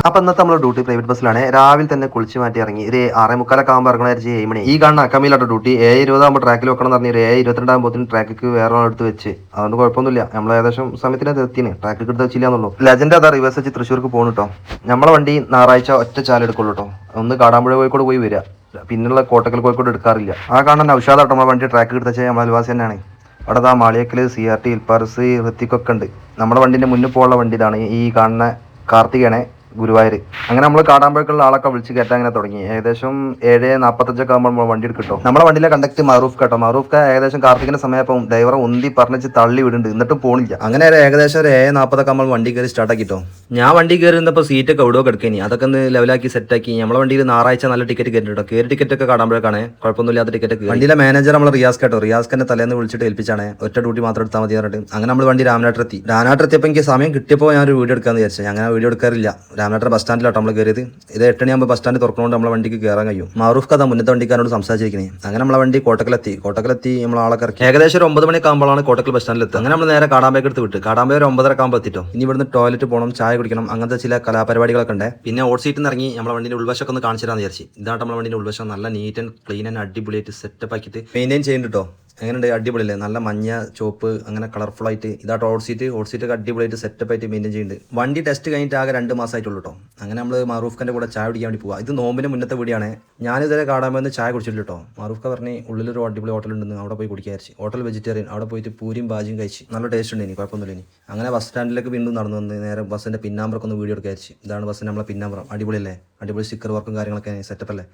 അപ്പൊ ഇന്നത്തെ നമ്മൾ ഡ്യൂട്ടി പ്രൈവറ്റ് ബസ്സിലാണ്. രാവിലെ തന്നെ കുളിച്ച് മാറ്റി ഇറങ്ങി ഒരു 6:45 ആകുമ്പോൾ ഇറങ്ങണ 7 മണി. ഈ കാണുന്ന അക്കമില്ലാത്ത ഡ്യൂട്ടി 7:20 ആകുമ്പോൾ ട്രാക്കിൽ വെക്കണം എന്ന് പറഞ്ഞ് 7:22 ആകുമ്പോൾ ട്രാക്കിക്ക് വേറെ എടുത്ത് വെച്ച്. അതുകൊണ്ട് കുഴപ്പമൊന്നുമില്ല, നമ്മൾ ഏകദേശം സമയത്തിന് എത്തിന് ട്രാക്കിൽ എടുത്ത് വെച്ചില്ല എന്നുള്ളൂ. ലെജൻഡ് അതാ റിവേഴ്സ് വെച്ച് തൃശ്ശൂർക്ക് പോകുന്നു കേട്ടോ. നമ്മളെ വണ്ടി ഞായറാഴ്ച ഒറ്റ ചാല എടുക്കുള്ളൂ കേട്ടോ. ഒന്ന് കാടാമ്പുഴ കോഴിക്കോട് പോയി വരിക, പിന്നുള്ള കോട്ടക്കൽ കോഴിക്കോട് എടുക്കാറില്ല. ആ കാണുന്ന ഔഷാദ് കേട്ടോ നമ്മളെ വണ്ടി ട്രാക്കിൽ എടുത്ത നമ്മൾ അൽവാസി തന്നെയാണ്. അവിടെ ആ മാളിയക്കൽ CRT ഇൽപ്പാർസ് ഋത്തിക്കൊക്കെ ഉണ്ട്. നമ്മുടെ വണ്ടിന്റെ മുന്നിൽ പോകാനുള്ള വണ്ടി ഇതാണ്. ഈ കാണുന്ന കാർത്തികയാണ് ഗുരുവായൂർ. അങ്ങനെ നമ്മൾ കാടാമ്പഴക്കുള്ള ആളൊക്കെ വിളിച്ച് കയറ്റാൻ അങ്ങനെ തുടങ്ങി. ഏകദേശം 7:45 ആകുമ്പോൾ വണ്ടി എടുക്കട്ടോ. നമ്മുടെ വണ്ടിയിലെ കണ്ടക്ട് മറൂഫ് കേട്ടോ. മറൂഫ് ഏകദേശം കാർത്തികിന്റെ സമയപ്പം ഡ്രൈവറെ ഉന്തി പറഞ്ഞ് തള്ളി വിടുന്നുണ്ട്, എന്നിട്ടും പോണില്ല. അങ്ങനെ ഏകദേശം 7:40 ആകുമ്പോൾ വണ്ടി കയറി സ്റ്റാർട്ട് ആക്കിട്ടോ. ഞാൻ വണ്ടി കയറി ഇരുന്നപ്പോൾ സീറ്റൊക്കെ എവിടെയോ കിടക്കേനി, അതൊക്കെ ഒന്ന് ലെവലാക്കി സെറ്റാക്കി. നമ്മളെ വണ്ടിയിൽ ഞായറാഴ്ച നല്ല ടിക്കറ്റ് കയറ്റിട്ടോ. കയറി ടിക്കറ്റ് ഒക്കെ കാടാമ്പഴക്കാണ്, കുഴപ്പമൊന്നുമില്ലാത്ത ടിക്കറ്റ്. വണ്ടിയിലെ മാനേജർ നമ്മൾ റിയാസ് കേട്ടോ. റിയാസ്ഖാനെ തലേന്ന് വിളിച്ചിട്ട് ഏൽപ്പിച്ചാണ്, ഒറ്റ ഡ്യൂട്ടി മാത്രം എടുത്താൽ മതി പറഞ്ഞിട്ട്. അങ്ങനെ നമ്മൾ വണ്ടി രാമനാട്ടിലെത്തിയപ്പോൾ എനിക്ക് സമയം കിട്ടിയപ്പോൾ ഞാൻ ഒരു വീഡിയോ എടുക്കാന്ന് വിചാരിച്ചു. അങ്ങനെ വീഡിയോ എടുക്കാറില്ല. രാമനാട്ടർ ബസ് സ്റ്റാൻഡിലാട്ടോ നമ്മൾ കയറിയത്. ഇത് 8 മണിയാകുമ്പോൾ ബസ് സ്റ്റാൻഡ് തുറക്കുന്നതുകൊണ്ട് നമ്മളെ വണ്ടിക്ക് കയറാൻ കഴിയും. മാറൂഫ് കഥ മുന്നത്തെ വണ്ടിക്കാരോട് സംസാരിച്ചിരിക്കുന്നത്. അങ്ങനെ നമ്മളെ വണ്ടി കോട്ടക്കലെത്തി നമ്മൾ ആളെ ഇറക്കി. ഏകദേശം ഒരു 9 മണിയൊക്കെ ആകുമ്പോഴാണ് കോട്ടക്കൽ ബസ് സ്റ്റാൻഡിൽ എത്തുക. അങ്ങനെ നമ്മൾ നേരെ കാടാമ്പേക്ക് എടുത്ത് വിട്ട്. കാടാമ്പേ ഒരു 9:30 ആകുമ്പോൾ എത്തിട്ടോ. ഇനി ഇവിടുന്ന് ടോയ്ലറ്റ് പോകണം, ചായ കുടിക്കണം, അങ്ങനത്തെ ചില കലാപരിപാടികളൊക്കെ ഉണ്ട്. പിന്നെ ഓട്ട് സീറ്റിൽ നിന്ന് ഇറങ്ങി നമ്മളെ വണ്ടിന്റെ ഉൾവശമൊക്കെ ഒന്ന് കാണിച്ചു തരാമെന്ന് വിചാരിച്ചു. ഇതാണ് നമ്മളെ വണ്ടിന്റെ ഉൾവശം. നല്ല നീറ്റ് ആൻഡ് ക്ലീൻ ആൻഡ് അടിപൊളിയായിട്ട് സെറ്റപ്പ് ആക്കിയിട്ട് മെയിൻറ്റെയിൻ ചെയ്യുന്നുണ്ട്. എങ്ങനെയുണ്ട്? അടിപൊളിയല്ലേ? നല്ല മഞ്ഞ ചോപ്പ് അങ്ങനെ കളർഫുൾ ആയിട്ട്. ഇതാട്ടോ ഓട്ട് സീറ്റ് ഒക്കെ അടിപൊളിയായിട്ട് സെറ്റപ്പ് ആയിട്ട് മെയിൻറ്റെയിൻ ചെയ്യുന്നുണ്ട്. വണ്ടി ടെസ്റ്റ് കഴിഞ്ഞിട്ട് ആകെ 2 മാസമായിട്ടുള്ളൂ കേട്ടോ. അങ്ങനെ നമ്മൾ മാറൂഫ്ഖാന്റെ കൂടെ ചായ കുടിക്കാൻ വേണ്ടി പോവാം. ഇത് നോമ്പിന് മുന്നത്തെ വീടിയാണ്. ഞാനിതുവരെ കാടാമെന്ന് ചായ കുടിച്ചിട്ടില്ല കേട്ടോ. മാറൂഫ്ഖ പറഞ്ഞ് ഉള്ളിലൊരു അടിപൊളി ഹോട്ടൽ ഉണ്ടെന്ന്, അവിടെ പോയി കുടിക്കാറിച്ച്. Hotel vegetarian. അവിടെ പോയിട്ട് പൂരിയും ബാജിയും കഴിച്ച് നല്ല ടേസ്റ്റ് ഉണ്ട്. ഇനി കുഴപ്പമൊന്നുമില്ല. ഇനി അങ്ങനെ ബസ് സ്റ്റാൻഡിലേക്ക് വീണ്ടും നടന്നു വന്ന് നേരെ ബസ്സിന്റെ പിന്നാമ്പറൊക്കെ ഒന്ന് വീഡിയോ എടുക്കാറിച്ച്. ഇതാണ് ബസ്സിന്റെ നമ്മളെ പിന്നാമ്പറം. അടിപൊളിയല്ലേ? അടിപൊളി സ്റ്റിക്കർ വർക്കും കാര്യങ്ങളൊക്കെ സെറ്റപ്പ് അല്ലേ?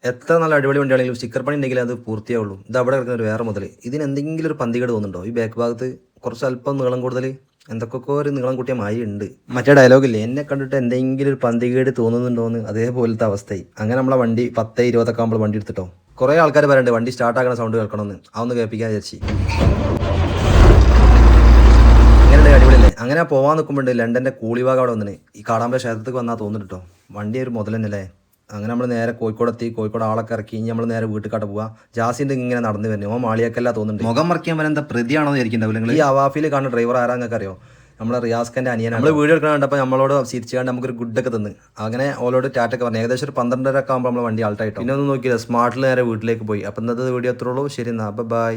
എത്ര നല്ല അടിപൊളി വണ്ടിയാണെങ്കിലും സ്റ്റിക്കർ പണി ഉണ്ടെങ്കിൽ അത് പൂർത്തിയാവുള്ളൂ. ഇത് അവിടെ കിടക്കുന്ന ഒരു വേറെ മുതൽ. ഇതിന് എന്തെങ്കിലും ഒരു പന്തികേട് തോന്നുന്നുണ്ടോ? ഈ ബാക്ക് ഭാഗത്ത് കുറച്ച് അല്പം നീളം കൂടുതൽ, എന്തൊക്കെ ഒരു നീളം കൂട്ടിയ മായി ഉണ്ട്. മറ്റേ ഡയലോഗില്ലേ, എന്നെ കണ്ടിട്ട് എന്തെങ്കിലും ഒരു പന്തികേട് തോന്നുന്നുണ്ടോന്ന്, അതേപോലത്തെ അവസ്ഥയായി. അങ്ങനെ നമ്മളെ വണ്ടി 10:20 ആകുമ്പോൾ വണ്ടി എടുത്തിട്ടോ. കുറേ ആൾക്കാർ പറയുന്നുണ്ട് വണ്ടി സ്റ്റാർട്ടാക്കുന്ന സൗണ്ട് കേൾക്കണമെന്ന്. അതൊന്ന് കേൾപ്പിക്കാൻ വിചാരിച്ചു. അങ്ങനെ അടിപൊളിയല്ലേ? അങ്ങനെ പോകാൻ നിൽക്കുമ്പോണ്ട് ലണ്ടൻ്റെ കൂളിഭാഗം അവിടെ വന്നിന്. ഈ കാടാമ്പ ക്ഷേത്രത്തിൽ വന്നാൽ തോന്നുന്നു കേട്ടോ. വണ്ടി ഒരു മുതൽ തന്നെയല്ലേ? അങ്ങനെ നമ്മൾ നേരെ കോഴിക്കോടെത്തി. കോഴിക്കോട് ആളൊക്കെ ഇറക്കി. ഇനി നമ്മൾ നേരെ വീട്ടിൽ പോവാ. ജാസിന്റെ ഇങ്ങനെ നടന്നു വരുന്നത്. ഓൻ മാളിയൊക്കെല്ലാം തോന്നുന്നുണ്ട്. മുഖം മറിക്കാൻ വരെ എന്താ പ്രതിയാണോ വിചാരിക്കുന്നുണ്ടാവില്ല. ഈ അവാഫിൽ കാണുന്ന ഡ്രൈവർ ആരാന്നൊക്കെ അറിയോ? നമ്മളെ റിയാസ്ഖാന്റെ അനിയനാണ്. നമ്മൾ വീഡിയോ എടുക്കാൻ കണ്ടപ്പോൾ നമ്മളോട് ചിരിച്ചുകൊണ്ട് നമുക്കൊരു ഗുഡൊക്കെ തന്ന്. അങ്ങനെ ഓലോട് ടാറ്റൊക്കെ പറഞ്ഞു. ഏകദേശം ഒരു 12:30 ആകുമ്പോൾ നമ്മൾ വണ്ടി ആൾട്ടായിട്ടോ. പിന്നെ ഒന്ന് നോക്കിയില്ല, സ്മാർട്ടിൽ നേരെ വീട്ടിലേക്ക് പോയി. അപ്പം ഇന്നത്തെ വീഡിയോ അത്രേ ഉള്ളൂ. ശരി എന്നാ, ബൈ.